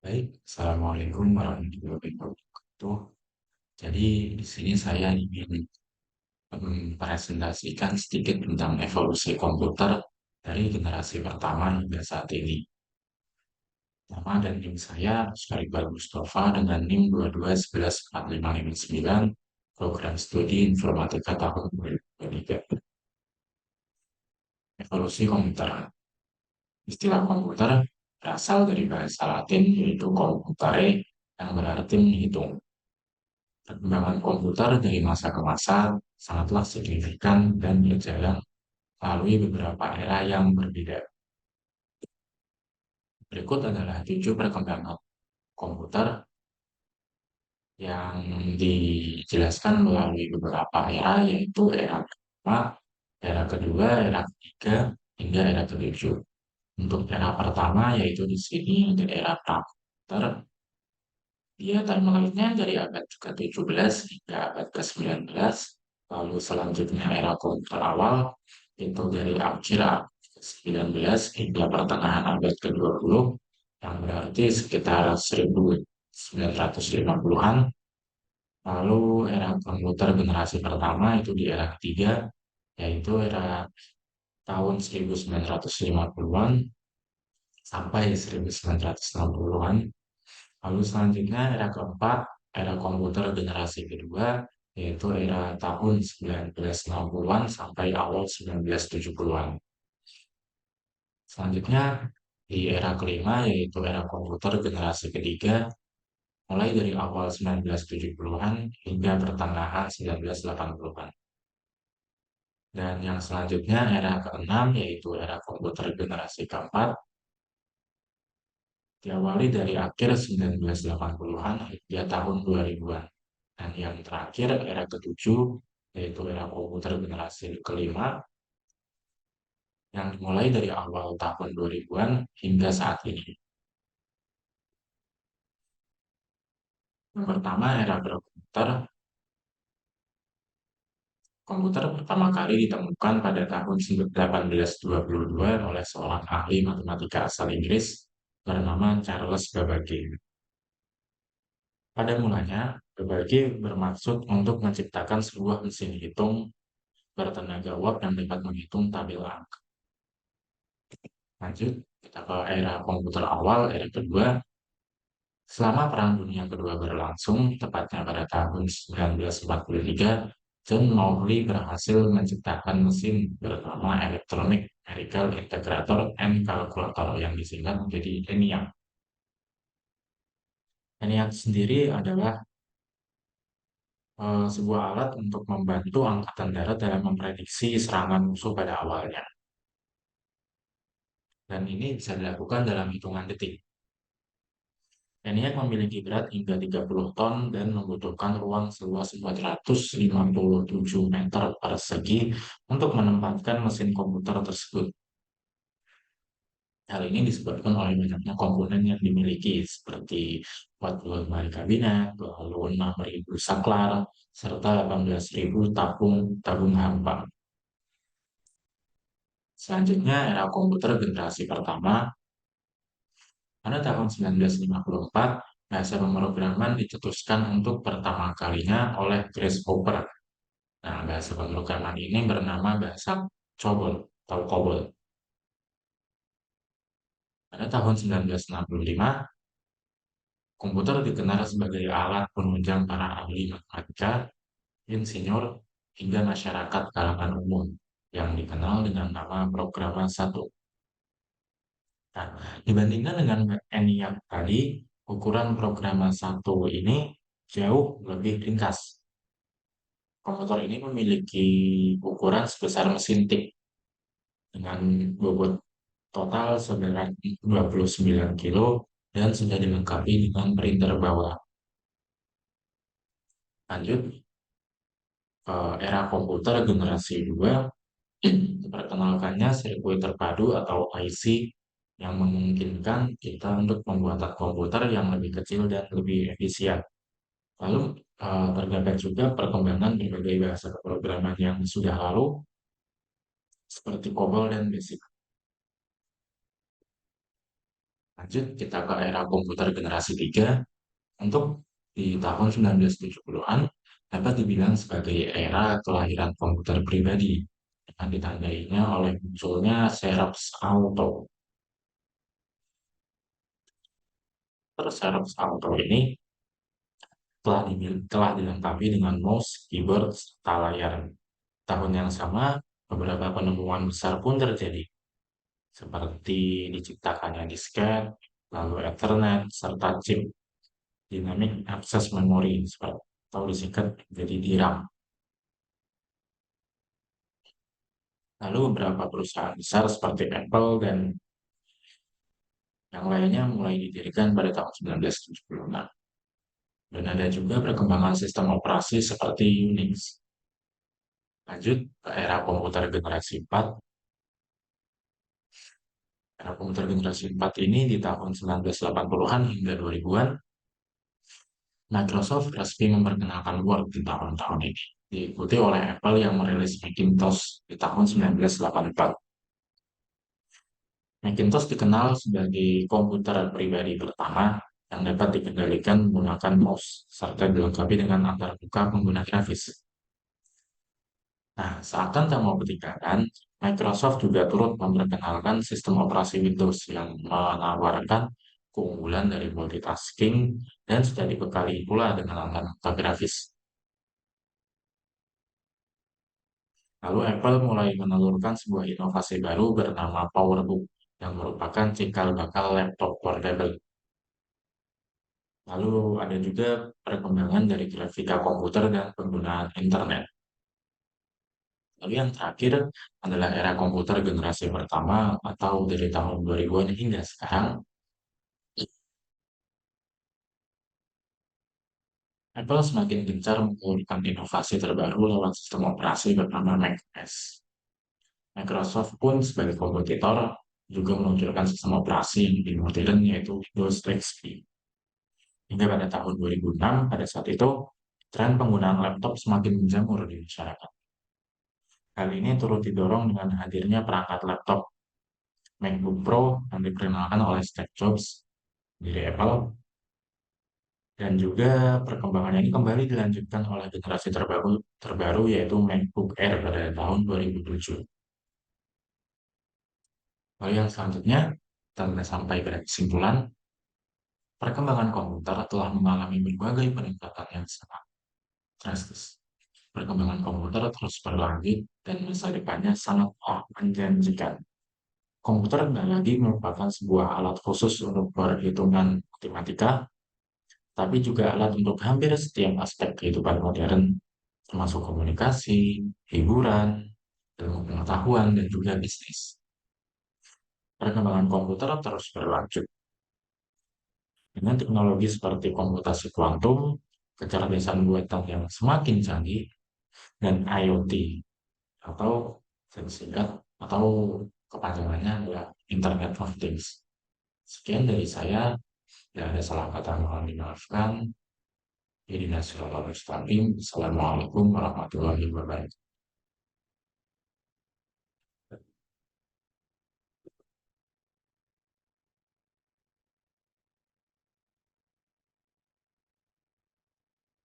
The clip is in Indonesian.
Baik, Assalamualaikum warahmatullahi wabarakatuh. Jadi di sini saya ingin presentasikan sedikit tentang evolusi komputer dari generasi pertama hingga saat ini. Nama dan NIM saya Syarifal Mustafa dengan NIM 22114559, program studi informatika tahun 2023. Evolusi komputer. Istilah komputer berasal dari bahasa Latin yaitu computare yang berarti menghitung. Perkembangan komputer dari masa ke masa sangatlah signifikan dan berjalan melalui beberapa era yang berbeda. Berikut adalah 7 perkembangan komputer yang dijelaskan melalui beberapa era, yaitu era pertama, era kedua, era ketiga, hingga era ketujuh. Untuk era pertama, yaitu di sini ada era prakomputer. Dia timeline-nya dari abad ke-17 hingga abad ke-19. Lalu selanjutnya era komputer awal, itu dari akhir abad ke-19 hingga pertengahan abad ke-20, yang berarti sekitar 1950-an. Lalu era komputer generasi pertama itu di era ketiga, yaitu era tahun 1950-an sampai 1960-an. Lalu selanjutnya era keempat, era komputer generasi kedua, yaitu era tahun 1960-an sampai awal 1970-an. Selanjutnya di era kelima, yaitu era komputer generasi ketiga, mulai dari awal 1970-an hingga pertengahan 1980-an. Dan yang selanjutnya era keenam, yaitu era komputer generasi keempat, diawali dari akhir 1980-an hingga tahun 2000-an. Dan yang terakhir, era ketujuh, yaitu era komputer generasi kelima, yang dimulai dari awal tahun 2000-an hingga saat ini. Yang pertama, era berkomputer. Komputer pertama kali ditemukan pada tahun 1822 oleh seorang ahli matematika asal Inggris bernama Charles Babbage. Pada mulanya, Babbage bermaksud untuk menciptakan sebuah mesin hitung bertenaga uap yang dapat menghitung tabel angka. Lanjut, kita ke era komputer awal, era kedua. Selama Perang Dunia Kedua berlangsung, tepatnya pada tahun 1943, John Maury berhasil menciptakan mesin bernama Electronic Numerical Integrator and Calculator yang disingkat menjadi ENIAC. ENIAC sendiri adalah sebuah alat untuk membantu Angkatan Darat dalam memprediksi serangan musuh pada awalnya. Dan ini bisa dilakukan dalam hitungan detik. ENIAC memiliki berat hingga 30 ton dan membutuhkan ruang seluas 457 meter persegi untuk menempatkan mesin komputer tersebut. Hal ini disebabkan oleh banyaknya komponen yang dimiliki, seperti 40 lemari kabinet, lalu 6.000 saklar, serta 18.000 tabung hampa. Selanjutnya, era komputer generasi pertama. Pada tahun 1954, bahasa pemrograman dicetuskan untuk pertama kalinya oleh Grace Hopper. Nah, bahasa pemrograman ini bernama bahasa COBOL atau COBOL. Pada tahun 1965, komputer dikenal sebagai alat penunjang para ahli matematika, insinyur, hingga masyarakat kalangan umum yang dikenal dengan nama programa satu. Nah, dibandingkan dengan ENIAC tadi, ukuran programa satu ini jauh lebih ringkas. Komputer ini memiliki ukuran sebesar mesin tik dengan bobot total seberat 29 kilo dan sudah dilengkapi dengan printer bawah. Lanjut ke era komputer generasi 2, diperkenalkannya sirkuit terpadu atau IC yang memungkinkan kita untuk pembuatan komputer yang lebih kecil dan lebih efisien. Lalu terdapat juga perkembangan berbagai bahasa pemrograman yang sudah lalu seperti COBOL dan BASIC. Lanjut kita ke era komputer generasi 3. Untuk di tahun 1970-an dapat dibilang sebagai era kelahiran komputer pribadi dengan ditandainya oleh munculnya Xerox Alto. Terus Xerox Alto ini telah dilengkapi dengan mouse, keyboard, serta layar. Tahun yang sama, beberapa penemuan besar pun terjadi, seperti diciptakannya disket, lalu Ethernet, serta chip Dynamic Access Memory, atau disingkat jadi DRAM. Lalu beberapa perusahaan besar seperti Apple dan yang lainnya mulai didirikan pada tahun 1976. Dan ada juga perkembangan sistem operasi seperti Unix. Lanjut ke era komputer generasi 4. Era komputer generasi 4 ini di tahun 1980-an hingga 2000-an, Microsoft resmi memperkenalkan Word di tahun-tahun ini. Diikuti oleh Apple yang merilis Macintosh di tahun 1984. Macintosh dikenal sebagai komputer pribadi pertama yang dapat dikendalikan menggunakan mouse, serta dilengkapi dengan antarmuka pengguna grafis. Nah, saat Anda mau ketinggalan, Microsoft juga turut memperkenalkan sistem operasi Windows yang menawarkan keunggulan dari multitasking dan sudah dibekali pula dengan antarmuka grafis. Lalu Apple mulai menelurkan sebuah inovasi baru bernama PowerBook yang merupakan cikal bakal laptop portable. Lalu ada juga perkembangan dari grafika komputer dan penggunaan internet. Lalu yang terakhir adalah era komputer generasi pertama atau dari tahun 2000-an hingga sekarang. Apple semakin gencar mengeluarkan inovasi terbaru lewat sistem operasi bernama macOS. Microsoft pun sebagai kompetitor juga meluncurkan sistem operasi yang lebih modern yaitu Windows XP. Hingga pada tahun 2006, pada saat itu, tren penggunaan laptop semakin menjamur di masyarakat. Hal ini turut didorong dengan hadirnya perangkat laptop MacBook Pro yang diperkenalkan oleh Steve Jobs dari Apple, dan juga perkembangannya ini kembali dilanjutkan oleh generasi terbaru yaitu MacBook Air pada tahun 2007. Lalu yang selanjutnya, kita sudah sampai pada kesimpulan, perkembangan komputer telah mengalami berbagai peningkatan yang sangat drastis. Perkembangan komputer terus berlanjut dan masa depannya sangat menjanjikan. Komputer tidak lagi merupakan sebuah alat khusus untuk perhitungan matematika, tapi juga alat untuk hampir setiap aspek kehidupan modern, termasuk komunikasi, hiburan, ilmu pengetahuan, dan juga bisnis. Perkembangan komputer terus berlanjut dengan teknologi seperti komputasi kuantum, kecerdasan buatan yang semakin canggih, dan IoT atau singkat atau kepanjangannya adalah Internet of Things. Sekian dari saya, tidak ada salah kata mohon dimaafkan. Assalamualaikum warahmatullahi wabarakatuh.